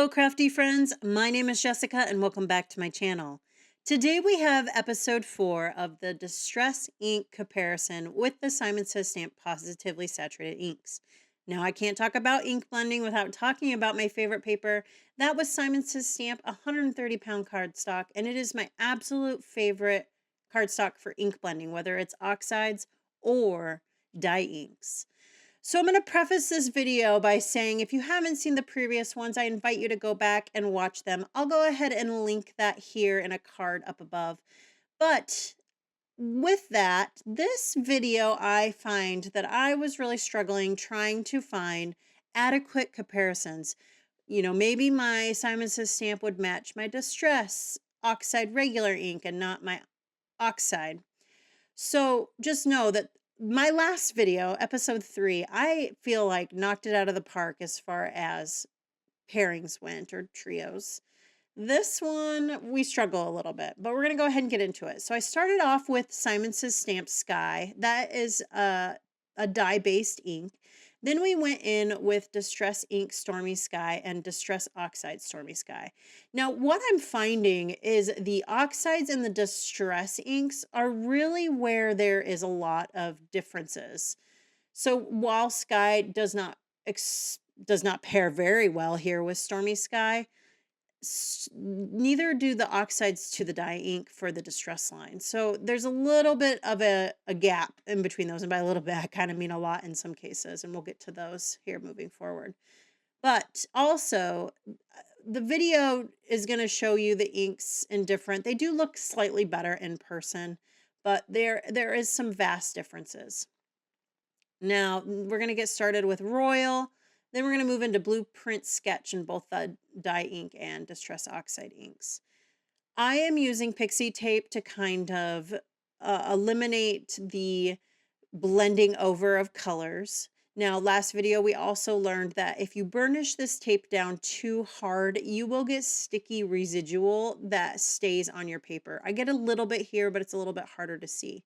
Hello, crafty friends. My name is Jessica, and welcome back to my channel. Today we have episode 4 of the Distress Ink comparison with the Simon Says Stamp Positively Saturated Inks. Now, I can't talk about ink blending without talking about my favorite paper. That was Simon Says Stamp 130-pound cardstock, and it is my absolute favorite cardstock for ink blending, whether it's oxides or dye inks. So I'm going to preface this video by saying if you haven't seen the previous ones, I invite you to go back and watch them. I'll go ahead and link that here in a card up above. But with that, this video, I find that I was really struggling trying to find adequate comparisons. You know, maybe my Simon Says stamp would match my Distress Oxide regular ink and not my Oxide. So just know that my last video, episode 3, I feel like knocked it out of the park as far as pairings went or trios. This one, we struggle a little bit, but we're going to go ahead and get into it. So I started off with Simon Says Stamp Sky. That is a dye-based ink. Then we went in with Distress Ink Stormy Sky and Distress Oxide Stormy Sky. Now, what I'm finding is the oxides and the Distress inks are really where there is a lot of differences. So while Sky does not pair very well here with Stormy Sky, neither do the oxides to the dye ink for the Distress line. So there's a little bit of a gap in between those. And by a little bit, I kind of mean a lot in some cases. And we'll get to those here moving forward. But also, the video is going to show you the inks in different. They do look slightly better in person, but there is some vast differences. Now, we're going to get started with Royal. Then we're going to move into Blueprint Sketch in both the dye ink and Distress Oxide inks. I am using pixie tape to kind of eliminate the blending over of colors. Now, last video, we also learned that if you burnish this tape down too hard, you will get sticky residual that stays on your paper. I get a little bit here, but it's a little bit harder to see.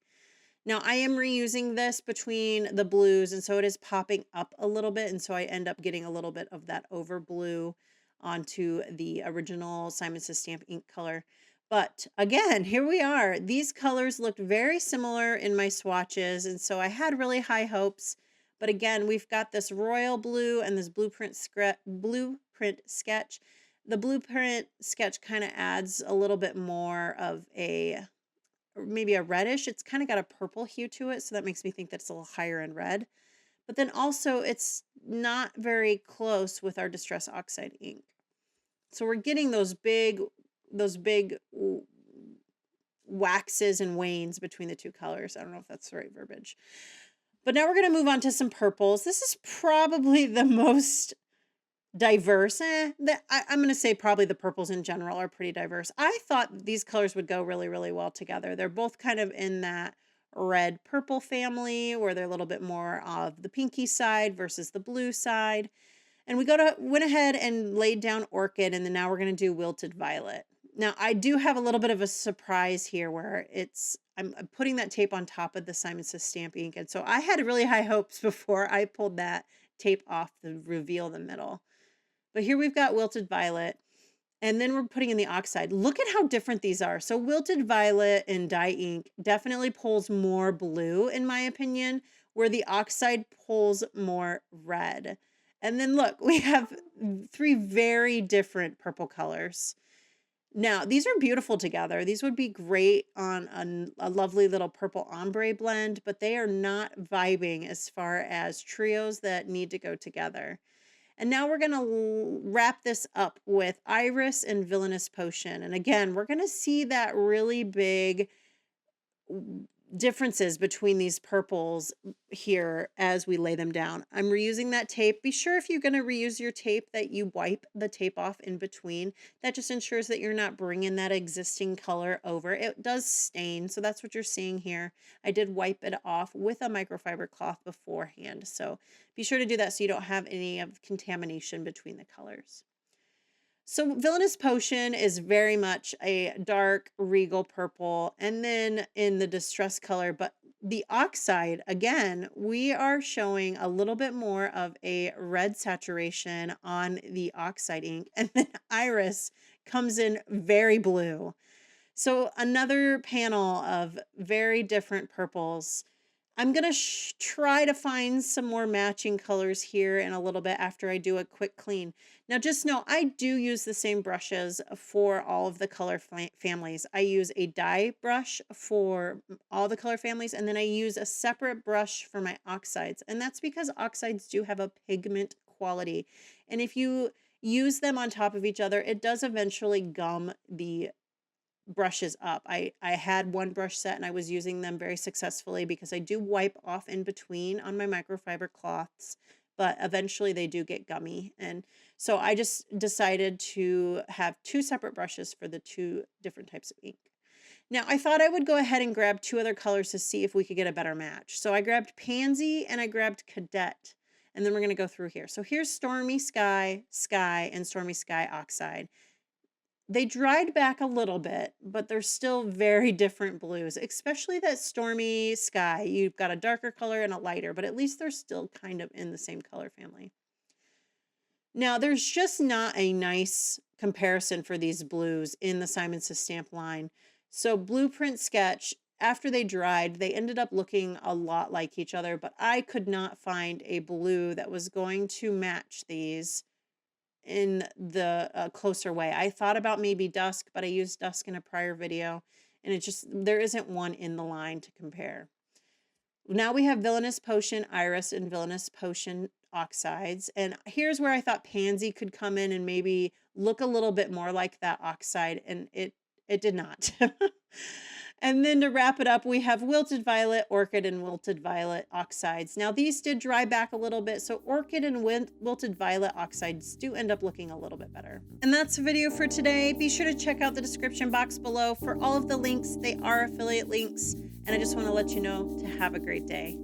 Now, I am reusing this between the blues, and so it is popping up a little bit, and so I end up getting a little bit of that over blue onto the original Simon Says Stamp ink color. But again, here we are. These colors looked very similar in my swatches, and so I had really high hopes. But again, we've got this royal blue and this blueprint sketch. The blueprint sketch kind of adds a little bit more of maybe a reddish. It's kind of got a purple hue to it, so that makes me think that it's a little higher in red. But then also it's not very close with our Distress Oxide ink. So we're getting those big waxes and wanes between the two colors. I don't know if that's the right verbiage. But now we're going to move on to some purples. This is probably the most diverse. I'm going to say probably the purples in general are pretty diverse. I thought these colors would go really, really well together. They're both kind of in that red purple family where they're a little bit more of the pinky side versus the blue side. And we went ahead and laid down Orchid, and then now we're going to do Wilted Violet. Now, I do have a little bit of a surprise here where I'm putting that tape on top of the Simon Says Stamp ink. And so I had really high hopes before I pulled that tape off to reveal the middle. But here we've got Wilted Violet, and then we're putting in the oxide. Look at how different these are. So Wilted Violet in dye ink definitely pulls more blue, in my opinion, where the oxide pulls more red. And then look, we have 3 very different purple colors. Now, these are beautiful together. These would be great on a lovely little purple ombre blend, but they are not vibing as far as trios that need to go together. And now we're going to wrap this up with Iris and Villainous Potion. And again, we're going to see that really big differences between these purples here as we lay them down. I'm reusing that tape. Be sure if you're going to reuse your tape that you wipe the tape off in between. That just ensures that you're not bringing that existing color over. It does stain, so that's what you're seeing here. I did wipe it off with a microfiber cloth beforehand, so be sure to do that so you don't have any of contamination between the colors. So Villainous Potion is very much a dark regal purple, and then in the distress color, but the oxide, again, we are showing a little bit more of a red saturation on the oxide ink, and then Iris comes in very blue. So another panel of very different purples. I'm going to try to find some more matching colors here in a little bit after I do a quick clean. Now just know I do use the same brushes for all of the color families. I use a dye brush for all the color families, and then I use a separate brush for my oxides. And that's because oxides do have a pigment quality. And if you use them on top of each other, it does eventually gum the brushes up. I had one brush set and I was using them very successfully because I do wipe off in between on my microfiber cloths, but eventually they do get gummy. And so I just decided to have two separate brushes for the two different types of ink. Now I thought I would go ahead and grab two other colors to see if we could get a better match. So I grabbed Pansy and I grabbed Cadette, and then we're going to go through here. So here's Stormy Sky, and Stormy Sky Oxide. They dried back a little bit, but they're still very different blues, especially that Stormy Sky. You've got a darker color and a lighter, but at least they're still kind of in the same color family. Now, there's just not a nice comparison for these blues in the Simon Says Stamp line. So Blueprint Sketch, after they dried, they ended up looking a lot like each other, but I could not find a blue that was going to match these in the closer way. I thought about maybe Dusk, but I used Dusk in a prior video, and it just, there isn't one in the line to compare. Now we have Villainous Potion Iris and Villainous Potion Oxides, and here's where I thought Pansy could come in and maybe look a little bit more like that oxide, and it did not. And then to wrap it up, we have Wilted Violet, Orchid, and Wilted Violet Oxides. Now these did dry back a little bit, so Orchid and Wilted Violet Oxides do end up looking a little bit better. And that's the video for today. Be sure to check out the description box below for all of the links. They are affiliate links, and I just want to let you know to have a great day.